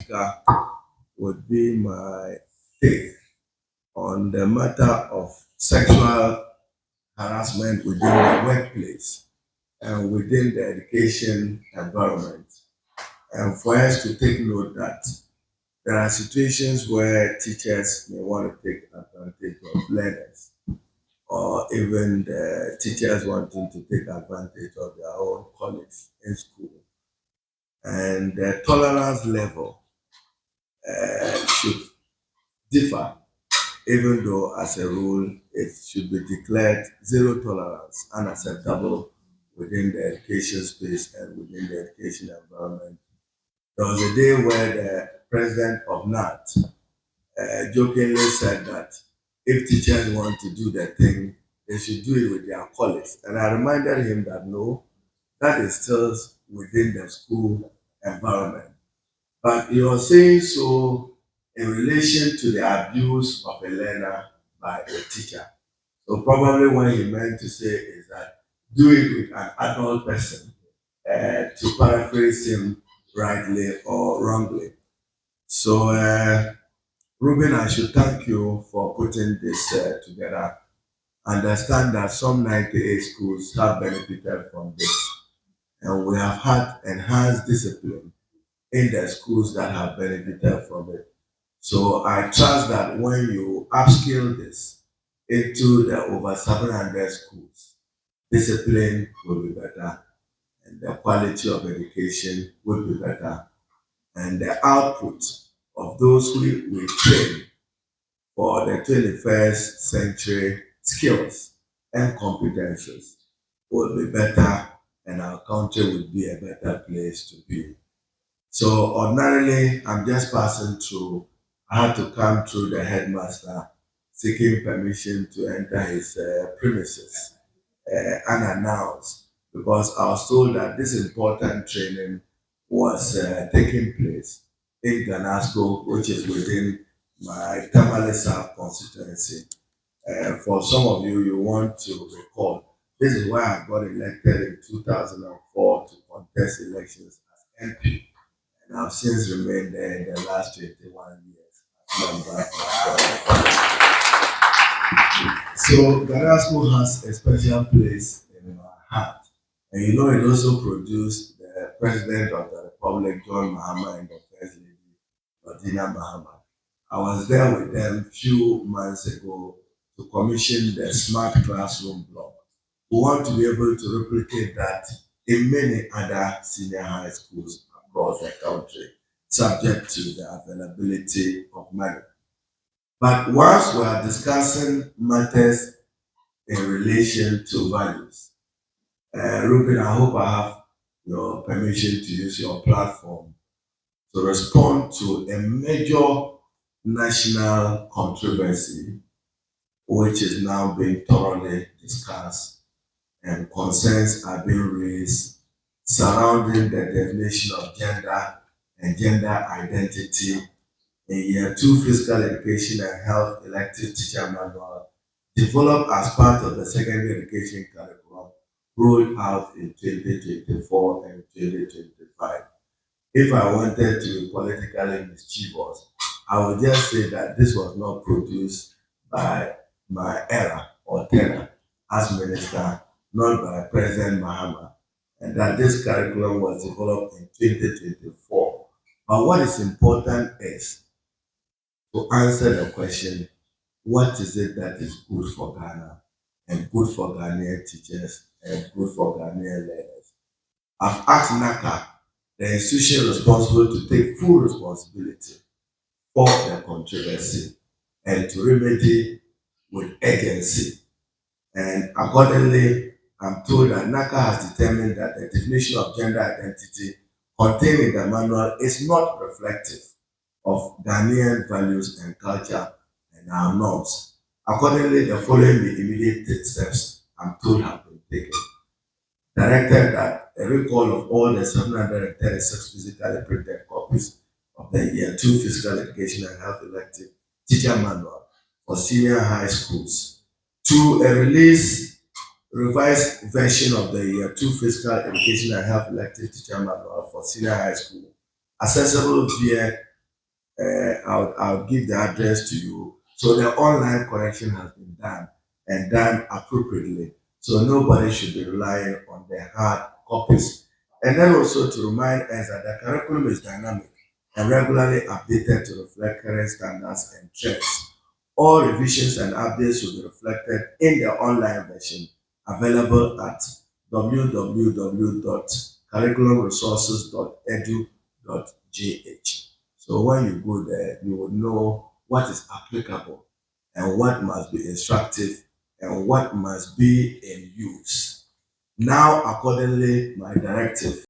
Iddrisu would be my take on the matter of sexual harassment within the workplace and within the education environment. And for us to take note that there are situations where teachers may want to take advantage of learners, or even the teachers wanting to take advantage of their own colleagues in school. And the tolerance level should differ, even though as a rule it should be declared zero tolerance, unacceptable within the education space and within the education environment. There was a day where the president of 𝗏 jokingly said that if teachers want to do the thing, they should do it with their colleagues. And I reminded him that no, that is still within the school environment. But he was saying so in relation to the abuse of a learner by a teacher. So probably what he meant to say is that do it with an adult person, to paraphrase him rightly or wrongly. So Ruben, I should thank you for putting this together. Understand that some 98 schools have benefited from this, and we have had enhanced discipline in the schools that have benefited from it. So I trust that when you upscale this into the over 700 schools, discipline will be better, and the quality of education will be better, and the output of those who we train for the 21st century skills and competences will be better, and our country will be a better place to be. So ordinarily, I'm just passing through. I had to come through the headmaster seeking permission to enter his premises unannounced, because I was told that this important training was taking place in Ghanasco, which is within my 𝗘𝗱𝘂𝘂𝗿 constituency. For some of you, you want to recall, this is why I got elected in 2004 to contest elections as MP. And I've since remained there in the last 21 years as member of So Ghanasco has a special place in my heart. And you know, it also produced the President of the Republic, John Mahama, and the First Lady, 𝗏𝗏 Mahama. I was there with them a few months ago to commission the smart classroom block. We want to be able to replicate that in many other senior high schools across the country, subject to the availability of money. But once we are discussing matters in relation to values, Ruben, I hope I have your permission to use your platform to respond to a major national controversy which is now being thoroughly discussed, and concerns are being raised surrounding the definition of gender and gender identity in Year 2 Physical Education and Health Elective Teacher Manual, developed as part of the secondary education curriculum, rolled out in 2024 and 2025. If I wanted to be politically mischievous, I would just say that this was not produced by my era or tenure as minister, not by President Mahama, and that this curriculum was developed in 2024. But what is important is to answer the question, what is it that is good for Ghana and good for Ghanaian teachers and good for Ghanaian learners? I've asked NACA, the institution responsible, to take full responsibility for the controversy and to remedy with urgency. And accordingly, I'm told that NACA has determined that the definition of gender identity contained in the manual is not reflective of Ghanaian values and culture and our norms. Accordingly, the following immediate steps, I'm told, have been taken. Directed that a recall of all the 736 physically printed copies of the Year 2 Physical Education and Health Elective Teacher Manual for senior high schools to a revised version of the Year 2 Physical Education and Health Elective Teacher Manual for senior high school, accessible via I'll give the address to you. So the online correction has been done and done appropriately. So nobody should be relying on the hard copies. And then also to remind us that the curriculum is dynamic and regularly updated to reflect current standards and trends. All revisions and updates will be reflected in the online version available at www.curriculumresources.edu.gh. So when you go there, you will know what is applicable and what must be instructive and what must be in use. Now, accordingly, my directive